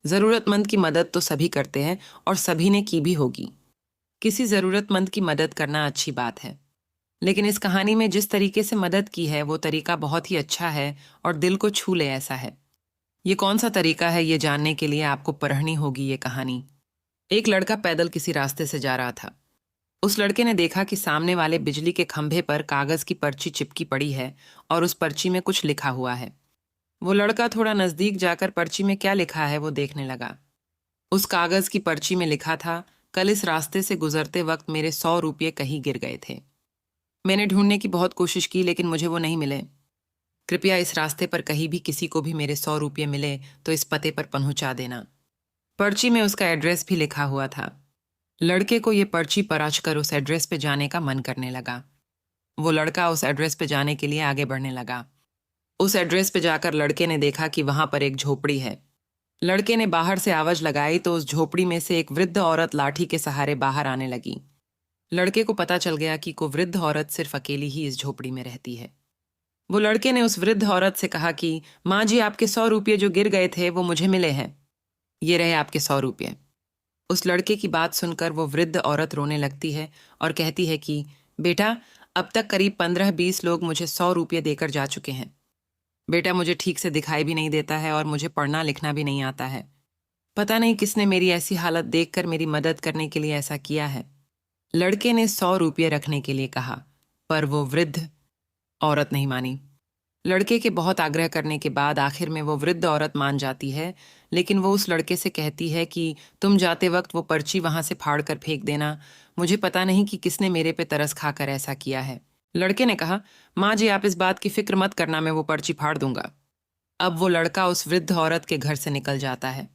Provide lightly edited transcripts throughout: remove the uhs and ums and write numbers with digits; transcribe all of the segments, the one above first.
ज़रूरतमंद की मदद तो सभी करते हैं और सभी ने की भी होगी। किसी ज़रूरतमंद की मदद करना अच्छी बात है। लेकिन इस कहानी में जिस तरीके से मदद की है वो तरीका बहुत ही अच्छा है और दिल को छू ले ऐसा है। ये कौन सा तरीका है ये जानने के लिए आपको पढ़नी होगी ये कहानी। एक लड़का पैदल किसी रास्ते से जा रहा था। उस लड़के ने देखा कि सामने वाले बिजली के खंभे पर कागज की पर्ची चिपकी पड़ी है और उस पर्ची में कुछ लिखा हुआ है। वो लड़का थोड़ा नजदीक जाकर पर्ची में क्या लिखा है वो देखने लगा। उस कागज की पर्ची में लिखा था, कल इस रास्ते से गुजरते वक्त मेरे 100 रुपये कहीं गिर गए थे। मैंने ढूंढने की बहुत कोशिश की लेकिन मुझे वो नहीं मिले। कृपया इस रास्ते पर कहीं भी किसी को भी मेरे 100 रुपये मिले तो इस पते पर पहुंचा देना। पर्ची में उसका एड्रेस भी लिखा हुआ था। लड़के को ये पर्ची पढ़कर उस एड्रेस पे जाने का मन करने लगा। वो लड़का उस एड्रेस पे जाने के लिए आगे बढ़ने लगा। उस एड्रेस पे जाकर लड़के ने देखा कि वहां पर एक झोपड़ी है। लड़के ने बाहर से आवाज लगाई तो उस झोपड़ी में से एक वृद्ध औरत लाठी के सहारे बाहर आने लगी। लड़के को पता चल गया कि वो वृद्ध औरत सिर्फ अकेली ही इस झोपड़ी में रहती है। वो लड़के ने उस वृद्ध औरत से कहा कि माँ जी, आपके 100 रुपये जो गिर गए थे वो मुझे मिले हैं। ये रहे आपके 100 रुपये। उस लड़के की बात सुनकर वो वृद्ध औरत रोने लगती है और कहती है कि बेटा, अब तक करीब 15-20 लोग मुझे 100 रुपये देकर जा चुके हैं। बेटा, मुझे ठीक से दिखाई भी नहीं देता है और मुझे पढ़ना लिखना भी नहीं आता है। पता नहीं किसने मेरी ऐसी हालत देखकर मेरी मदद करने के लिए ऐसा किया है। लड़के ने 100 रुपये रखने के लिए कहा, पर वो वृद्ध औरत नहीं मानी। लड़के के बहुत आग्रह करने के बाद आखिर में वो वृद्ध औरत मान जाती है, लेकिन वो उस लड़के से कहती है कि तुम जाते वक्त वो पर्ची वहां से फाड़ कर फेंक देना। मुझे पता नहीं कि किसने मेरे पे तरस खाकर ऐसा किया है। लड़के ने कहा, माँ जी, आप इस बात की फिक्र मत करना, मैं वो पर्ची फाड़ दूंगा। अब वो लड़का उस वृद्ध औरत के घर से निकल जाता है।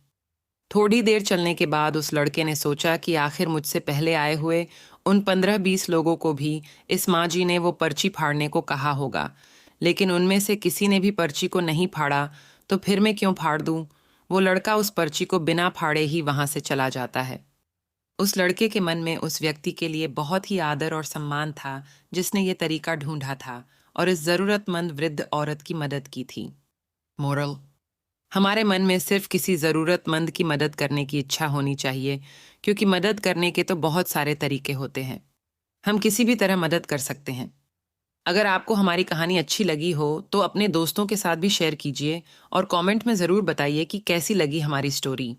थोड़ी देर चलने के बाद उस लड़के ने सोचा कि आखिर मुझसे पहले आए हुए उन 15-20 लोगों को भी इस माँ जी ने वो पर्ची फाड़ने को कहा होगा, लेकिन उनमें से किसी ने भी पर्ची को नहीं फाड़ा, तो फिर मैं क्यों फाड़ दूं। वो लड़का उस पर्ची को बिना फाड़े ही वहां से चला जाता है। उस लड़के के मन में उस व्यक्ति के लिए बहुत ही आदर और सम्मान था जिसने ये तरीका ढूंढा था और इस जरूरतमंद वृद्ध औरत की मदद की थी। मोरल: हमारे मन में सिर्फ किसी ज़रूरतमंद की मदद करने की इच्छा होनी चाहिए, क्योंकि मदद करने के तो बहुत सारे तरीके होते हैं। हम किसी भी तरह मदद कर सकते हैं। अगर आपको हमारी कहानी अच्छी लगी हो तो अपने दोस्तों के साथ भी शेयर कीजिए और कमेंट में ज़रूर बताइए कि कैसी लगी हमारी स्टोरी।